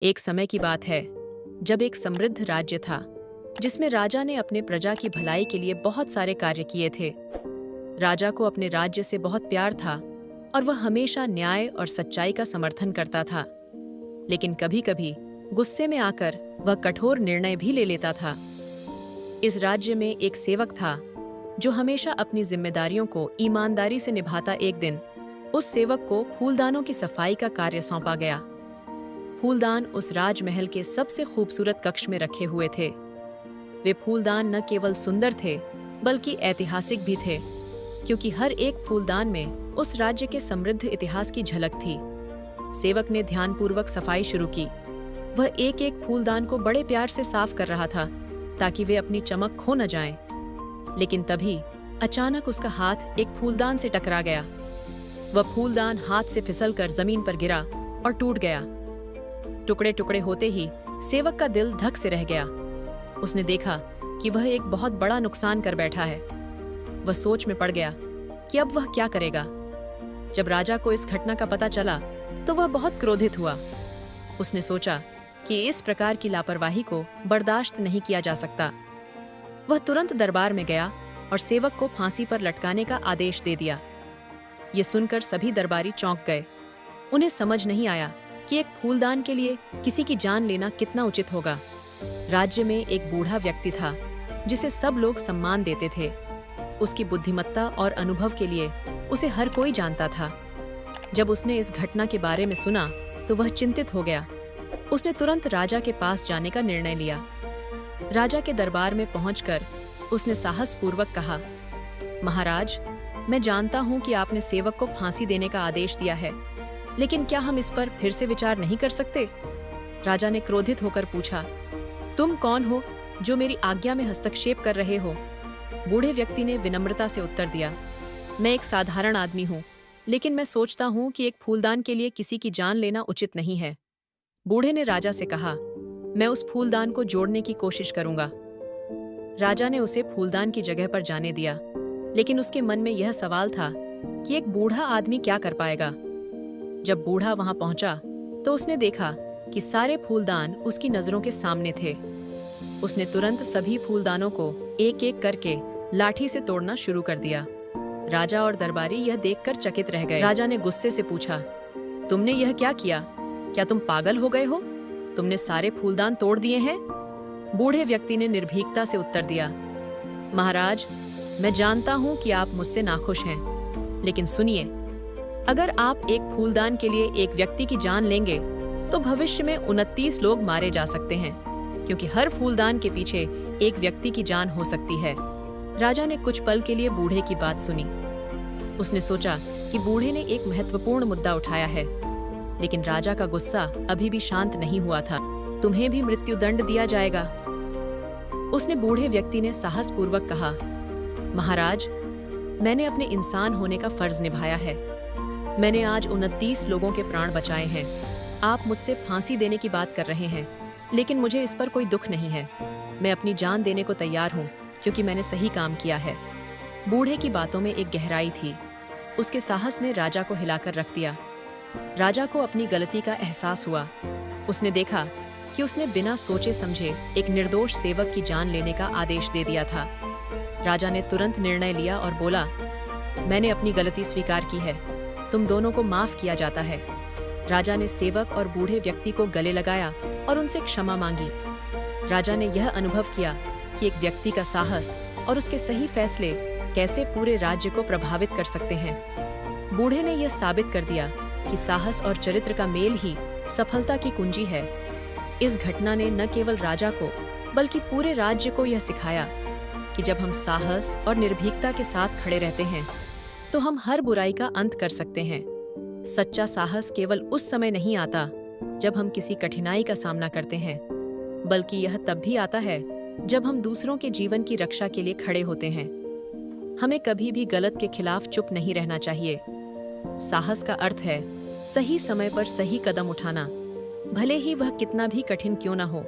एक समय की बात है जब एक समृद्ध राज्य था जिसमें राजा ने अपने प्रजा की भलाई के लिए बहुत सारे कार्य किए थे। राजा को अपने राज्य से बहुत प्यार था और वह हमेशा न्याय और सच्चाई का समर्थन करता था। लेकिन कभी-कभी गुस्से में आकर वह कठोर निर्णय भी ले लेता था। इस राज्य में एक सेवक था जो हमेशा अपनी जिम्मेदारियों को ईमानदारी से निभाता। एक दिन उस सेवक को फूलदानों की सफाई का कार्य सौंपा गया। फूलदान उस राजमहल के सबसे खूबसूरत कक्ष में रखे हुए थे। वे फूलदान न केवल सुंदर थे बल्कि ऐतिहासिक भी थे, क्योंकि हर एक फूलदान में उस राज्य के समृद्ध इतिहास की झलक थी। सेवक ने ध्यानपूर्वक सफाई शुरू की। वह एक एक फूलदान को बड़े प्यार से साफ कर रहा था ताकि वे अपनी चमक खो न जाएं। लेकिन तभी अचानक उसका हाथ एक फूलदान से टकरा गया। वह फूलदान हाथ से फिसलकर जमीन पर गिरा और टूट गया। टुकड़े टुकड़े होते ही सेवक का दिल धक से रह गया। उसने देखा कि वह एक बहुत बड़ा नुकसान कर बैठा है। वह सोच में पड़ गया कि अब वह क्या करेगा। जब राजा को इस घटना का पता चला तो वह बहुत क्रोधित हुआ। उसने सोचा कि इस प्रकार की लापरवाही को बर्दाश्त नहीं किया जा सकता। वह तुरंत दरबार में गया और सेवक को फांसी पर लटकाने का आदेश दे दिया। ये सुनकर सभी दरबारी चौंक गए। उन्हें समझ नहीं आया कि एक फूलदान के लिए किसी की जान लेना कितना उचित होगा। राज्य में एक बूढ़ा व्यक्ति था जिसे सब लोग सम्मान देते थे। उसकी बुद्धिमत्ता और अनुभव के लिए उसे हर कोई जानता था। जब उसने इस घटना के बारे में सुना तो वह चिंतित हो गया। उसने तुरंत राजा के पास जाने का निर्णय लिया। राजा के दरबार में पहुंचकर उसने साहसपूर्वक कहा, महाराज, मैं जानता हूं कि आपने सेवक को फांसी देने का आदेश दिया है, लेकिन क्या हम इस पर फिर से विचार नहीं कर सकते? राजा ने क्रोधित होकर पूछा, तुम कौन हो जो मेरी आज्ञा में हस्तक्षेप कर रहे हो? बूढ़े व्यक्ति ने विनम्रता से उत्तर दिया, मैं एक साधारण आदमी हूँ, लेकिन मैं सोचता हूँ कि एक फूलदान के लिए किसी की जान लेना उचित नहीं है। बूढ़े ने राजा से कहा, मैं उस फूलदान को जोड़ने की कोशिश करूंगा। राजा ने उसे फूलदान की जगह पर जाने दिया, लेकिन उसके मन में यह सवाल था कि एक बूढ़ा आदमी क्या कर पाएगा। जब बूढ़ा वहां पहुंचा तो उसने देखा कि सारे फूलदान उसकी नजरों के सामने थे। उसने तुरंत सभी फूलदानों को एक एक करके लाठी से तोड़ना शुरू कर दिया। राजा और दरबारी यह देखकर चकित रह गए। राजा ने गुस्से से पूछा, तुमने यह क्या किया? क्या तुम पागल हो गए हो? तुमने सारे फूलदान तोड़ दिए हैं? बूढ़े व्यक्ति ने निर्भीकता से उत्तर दिया, महाराज, मैं जानता हूं कि आप मुझसे नाखुश हैं, लेकिन सुनिए, अगर आप एक फूलदान के लिए एक व्यक्ति की जान लेंगे तो भविष्य में 29 लोग मारे जा सकते हैं, क्योंकि हर फूलदान के पीछे एक व्यक्ति की जान हो सकती है। राजा ने कुछ पल के लिए बूढ़े की बात सुनी। उसने सोचा कि बूढ़े ने एक महत्वपूर्ण मुद्दा उठाया है, लेकिन राजा का गुस्सा अभी भी शांत नहीं हुआ था। तुम्हें भी मृत्युदंड दिया जाएगा। उसने बूढ़े व्यक्ति ने साहसपूर्वक कहा, महाराज, मैंने अपने इंसान होने का फर्ज निभाया है। मैंने आज 29 लोगों के प्राण बचाए हैं। आप मुझसे फांसी देने की बात कर रहे हैं, लेकिन मुझे इस पर कोई दुख नहीं है। मैं अपनी जान देने को तैयार हूँ, क्योंकि मैंने सही काम किया है। बूढ़े की बातों में एक गहराई थी। उसके साहस ने राजा को हिलाकर रख दिया। राजा को अपनी गलती का एहसास हुआ। उसने देखा कि उसने बिना सोचे समझे एक निर्दोष सेवक की जान लेने का आदेश दे दिया था। राजा ने तुरंत निर्णय लिया और बोला, मैंने अपनी गलती स्वीकार की है। तुम दोनों को माफ किया जाता है। राजा ने सेवक और बूढ़े व्यक्ति को गले लगाया और उनसे क्षमा मांगी। राजा ने यह अनुभव किया कि एक व्यक्ति का साहस और उसके सही फैसले कैसे पूरे राज्य को प्रभावित कर सकते हैं। बूढ़े ने यह साबित कर दिया कि साहस और चरित्र का मेल ही सफलता की कुंजी है। इस घटना ने न केवल राजा को बल्कि पूरे राज्य को यह सिखाया कि जब हम साहस और निर्भीकता के साथ खड़े रहते हैं तो हम हर बुराई का अंत कर सकते हैं। सच्चा साहस केवल उस समय नहीं आता जब हम किसी कठिनाई का सामना करते हैं, बल्कि यह तब भी आता है जब हम दूसरों के जीवन की रक्षा के लिए खड़े होते हैं। हमें कभी भी गलत के खिलाफ चुप नहीं रहना चाहिए। साहस का अर्थ है सही समय पर सही कदम उठाना, भले ही वह कितना भी कठिन क्यों ना हो।